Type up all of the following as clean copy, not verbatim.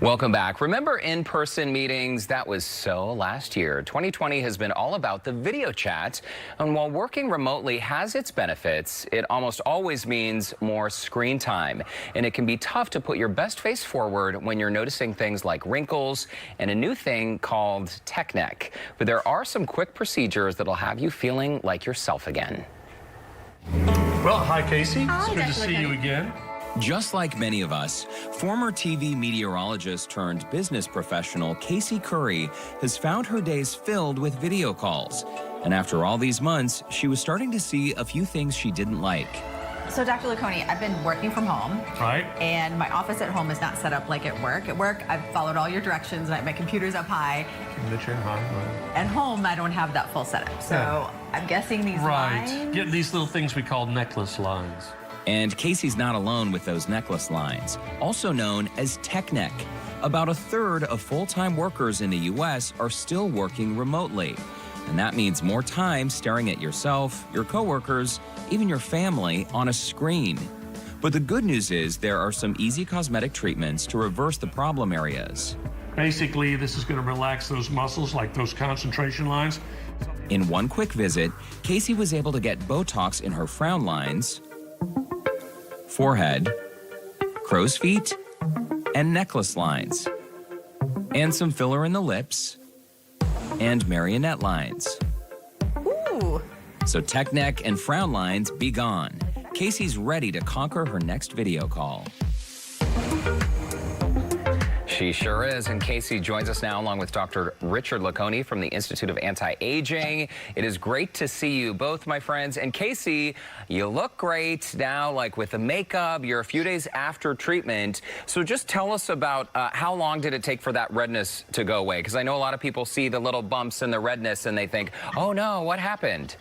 Welcome back. Remember in-person meetings? That was so last year. 2020 has been all about the video chat. And while working remotely has its benefits, it almost always means more screen time. And it can be tough to put your best face forward when you're noticing things like wrinkles and a new thing called tech neck. But there are some quick procedures that'll have you feeling like yourself again. Well, hi, Casey. Hi, it's good to Dr. see you again. Just like many of us, former TV meteorologist turned business professional Casey Curry has found her days filled with video calls. And after all these months, she was starting to see a few things she didn't like. So, Dr. Laconi, I've been working from home. Right. And my office at home is not set up like at work. At work, I've followed all your directions. My computer's up high. At home, I don't have that full setup. So, I'm guessing these lines. Get these little things we call necklace lines. And Casey's not alone with those necklace lines, also known as tech neck. About a third of full-time workers in the U.S. are still working remotely. And that means more time staring at yourself, your coworkers, even your family on a screen. But the good news is there are some easy cosmetic treatments to reverse the problem areas. Basically, this is going to relax those muscles, like those concentration lines. In one quick visit, Casey was able to get Botox in her frown lines, forehead, crow's feet, and necklace lines, and some filler in the lips, and marionette lines. Ooh. So tech neck and frown lines be gone. Casey's ready to conquer her next video call. She sure is, and Casey joins us now along with Dr. Richard Laconi from the Institute of Anti-Aging. It is great to see you both, my friends. And Casey, you look great now, like with the makeup. You're a few days after treatment. So just tell us about how long did it take for that redness to go away? Because I know a lot of people see the little bumps and the redness and they think, oh no, what happened?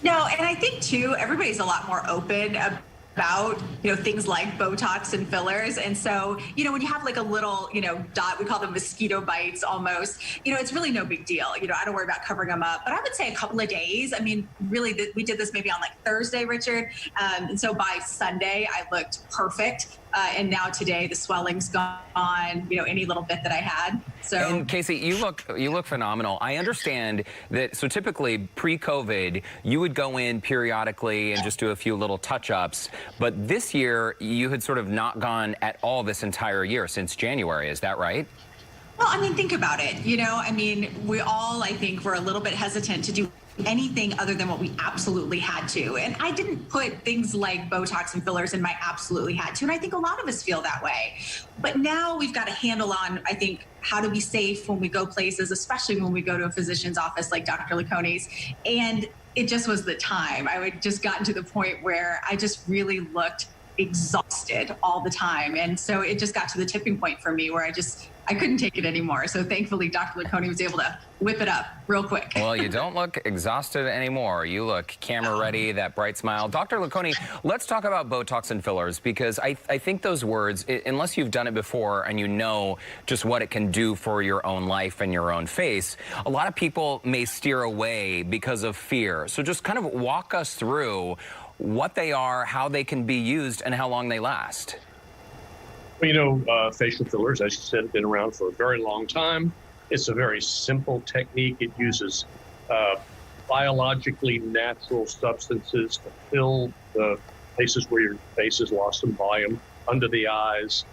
No, and I think too, everybody's a lot more open about, things like Botox and fillers. And so, when you have like a little, dot, we call them mosquito bites almost, it's really no big deal. I don't worry about covering them up, but I would say a couple of days. I mean, really, we did this maybe on like Thursday, Richard. And so by Sunday, I looked perfect. And now today the swelling's gone, any little bit that I had. So, and Casey, you look phenomenal. I understand that. So typically pre-COVID, you would go in periodically and just do a few little touch-ups. But this year, you had sort of not gone at all this entire year since January. Is that right? Well, I mean, think about it. We all, I think, were a little bit hesitant to do anything other than what we absolutely had to. And I didn't put things like Botox and fillers in my absolutely had to. And I think a lot of us feel that way. But now we've got a handle on, I think, how to be safe when we go places, especially when we go to a physician's office like Dr. Laconi's. And it just was the time. I had just gotten to the point where I just really looked exhausted all the time. And so it just got to the tipping point for me where I couldn't take it anymore. So thankfully, Dr. Laconi was able to whip it up real quick. Well, you don't look exhausted anymore. You look camera ready, that bright smile. Dr. Laconi, let's talk about Botox and fillers, because I think those words, unless you've done it before and you know just what it can do for your own life and your own face, a lot of people may steer away because of fear. So just kind of walk us through what they are, how they can be used, and how long they last. Well, facial fillers, as you said, have been around for a very long time. It's a very simple technique. It uses biologically natural substances to fill the places where your face has lost some volume, under the eyes,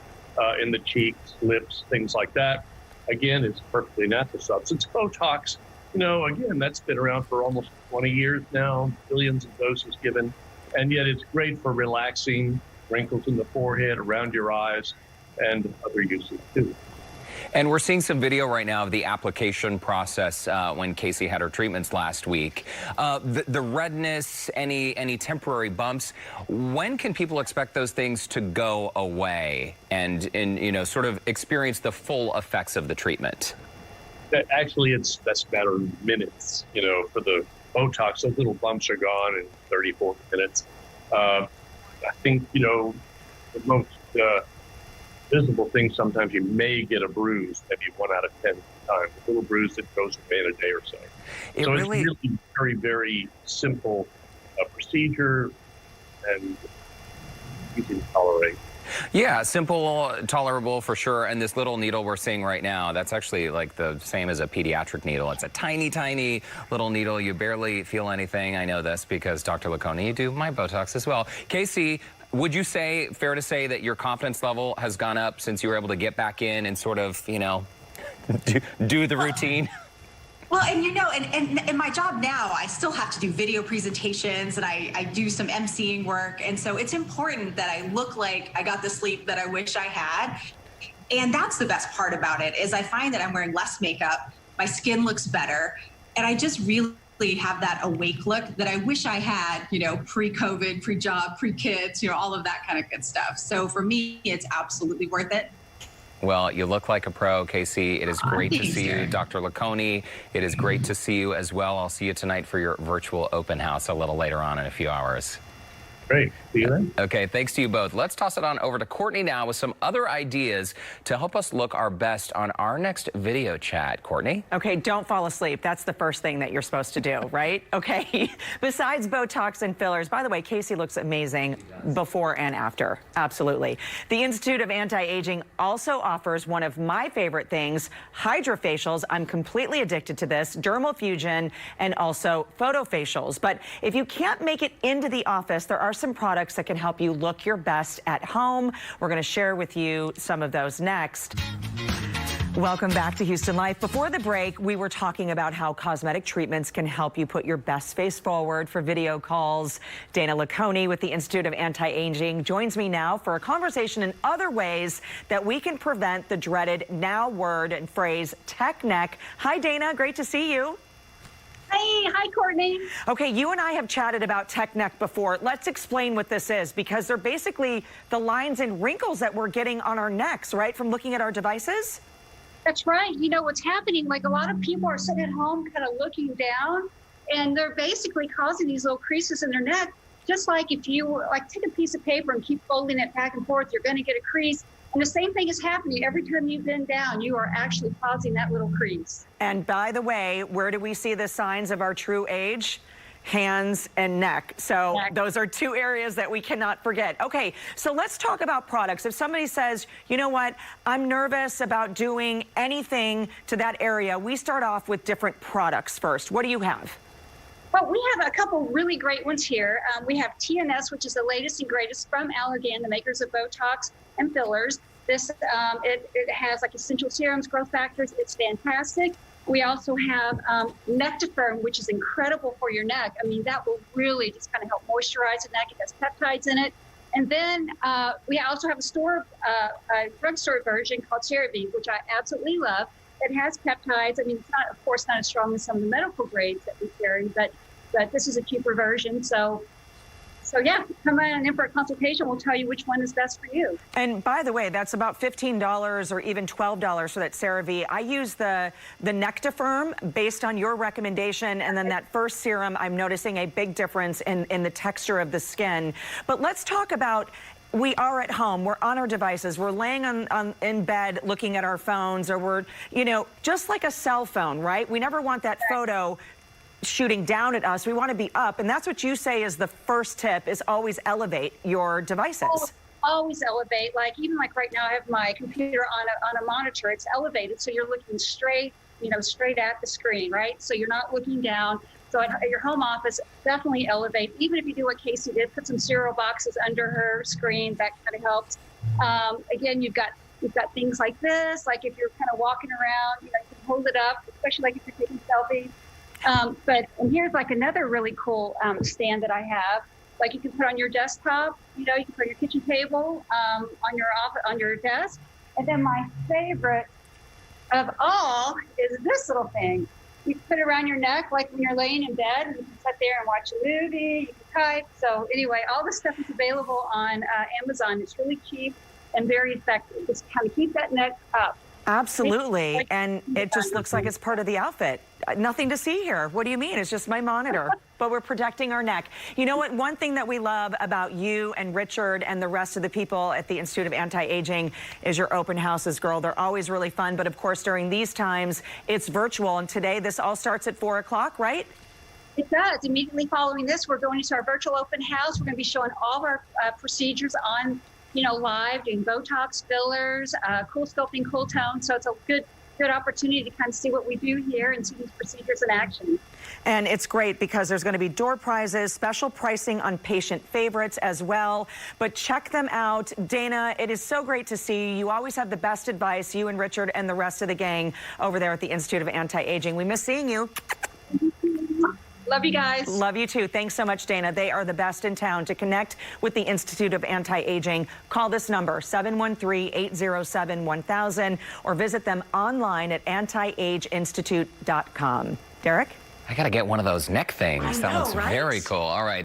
in the cheeks, lips, things like that. Again, it's a perfectly natural substance. Botox, again, that's been around for almost 20 years now, billions of doses given. And yet it's great for relaxing wrinkles in the forehead, around your eyes, and other uses too. And we're seeing some video right now of the application process when Casey had her treatments last week. The redness, any temporary bumps, when can people expect those things to go away and sort of experience the full effects of the treatment? Actually, that's a matter of minutes. For the Botox, those little bumps are gone in 30, 40 minutes. I think, the most visible thing, sometimes you may get a bruise, maybe 1 out of 10 times, a little bruise that goes away in a day or so. It's really very, very simple procedure and easy to tolerate. Yeah, simple, tolerable for sure. And this little needle we're seeing right now, that's actually like the same as a pediatric needle. It's a tiny, tiny little needle. You barely feel anything. I know this because Dr. Laconi, you do my Botox as well. Casey, would you say, fair to say that your confidence level has gone up since you were able to get back in and sort of, you know, do the routine? Well, and you know, and in my job now, I still have to do video presentations and I do some emceeing work. And so it's important that I look like I got the sleep that I wish I had. And that's the best part about it is I find that I'm wearing less makeup, my skin looks better, and I just really have that awake look that I wish I had, you know, pre-COVID, pre-job, pre-kids, you know, all of that kind of good stuff. So for me, it's absolutely worth it. Well, you look like a pro, Casey. It is great to see you, Dr. Laconi. It is great to see you as well. I'll see you tonight for your virtual open house a little later on in a few hours. Great. See you then. Okay, thanks to you both. Let's toss it on over to Courtney now with some other ideas to help us look our best on our next video chat. Courtney? Okay, don't fall asleep. That's the first thing that you're supposed to do, right? Okay. Besides Botox and fillers, by the way, Casey looks amazing before and after. Absolutely. The Institute of Anti-Aging also offers one of my favorite things, hydrofacials. I'm completely addicted to this, dermal fusion, and also photofacials. But if you can't make it into the office, there are some products that can help you look your best at home. We're going to share with you some of those next. Welcome back to Houston Life. Before the break, we were talking about how cosmetic treatments can help you put your best face forward for video calls. Dana Laconi with the Institute of Anti-Aging joins me now for a conversation in other ways that we can prevent the dreaded now word and phrase tech neck. Hi, Dana. Great to see you. Hi, Courtney. Okay, you and I have chatted about tech neck before. Let's explain what this is, because they're basically the lines and wrinkles that we're getting on our necks, right, from looking at our devices? That's right. You know what's happening, like a lot of people are sitting at home kind of looking down, and they're basically causing these little creases in their neck. Just like if you take a piece of paper and keep folding it back and forth, you're going to get a crease. And the same thing is happening. Every time you bend down, you are actually causing that little crease. And by the way, where do we see the signs of our true age? Hands and neck. So those are two areas that we cannot forget. Okay, so let's talk about products. If somebody says, you know what, I'm nervous about doing anything to that area, we start off with different products first. What do you have? Well, we have a couple really great ones here. We have TNS, which is the latest and greatest from Allergan, the makers of Botox and fillers. This, it has like essential serums, growth factors. It's fantastic. We also have Nectafirm, which is incredible for your neck. I mean, that will really just kind of help moisturize the neck. It has peptides in it. And then we also have a drugstore version called CeraVe, which I absolutely love. It has peptides. I mean, it's not, of course, not as strong as some of the medical grades that we carry, but this is a cheaper version. So yeah, come on in for a consultation. We'll tell you which one is best for you. And by the way, that's about $15 or even $12 for that CeraVe. I use the Nectafirm based on your recommendation, and then that first serum, I'm noticing a big difference in the texture of the skin. But let's talk about, we are at home, we're on our devices, we're laying in bed looking at our phones, or we're, you know, just like a cell phone, right? We never want that photo shooting down at us. We want to be up, and that's what you say is the first tip, is always elevate your devices. Always elevate. Like even like right now, I have my computer on a monitor. It's elevated, so you're looking straight, you know, straight at the screen, right? So you're not looking down. So at your home office, definitely elevate. Even if you do what Casey did, put some cereal boxes under her screen. That kind of helps. Again, you've got things like this. Like if you're kind of walking around, you know, you can hold it up, especially like if you're taking selfies. And here's like another really cool stand that I have. Like you can put on your desktop, you know, you can put your kitchen table on your desk. And then my favorite of all is this little thing. You can put it around your neck, like when you're laying in bed, and you can sit there and watch a movie. You can type. So anyway, all this stuff is available on Amazon. It's really cheap and very effective. Just kind of keep that neck up. Absolutely. And it just looks like it's part of the outfit. Nothing to see here. What do you mean? It's just my monitor. But we're protecting our neck. You know what? One thing that we love about you and Richard and the rest of the people at the Institute of Anti-Aging is your open houses, girl. They're always really fun. But of course, during these times, it's virtual. And today, this all starts at 4 o'clock, right? It does. Immediately following this, we're going into our virtual open house. We're going to be showing all of our procedures on live doing Botox, fillers, cool sculpting, cool tone. So it's a good opportunity to kind of see what we do here and see these procedures in action. And it's great because there's going to be door prizes, special pricing on patient favorites as well. But check them out. Dana, it is so great to see you. You always have the best advice, you and Richard and the rest of the gang over there at the Institute of Anti-Aging. We miss seeing you. Love you guys. Love you too. Thanks so much, Dana. They are the best in town. To connect with the Institute of Anti-Aging, call this number, 713-807-1000, or visit them online at antiageinstitute.com. Derrick? I got to get one of those neck things. That looks very cool. All right.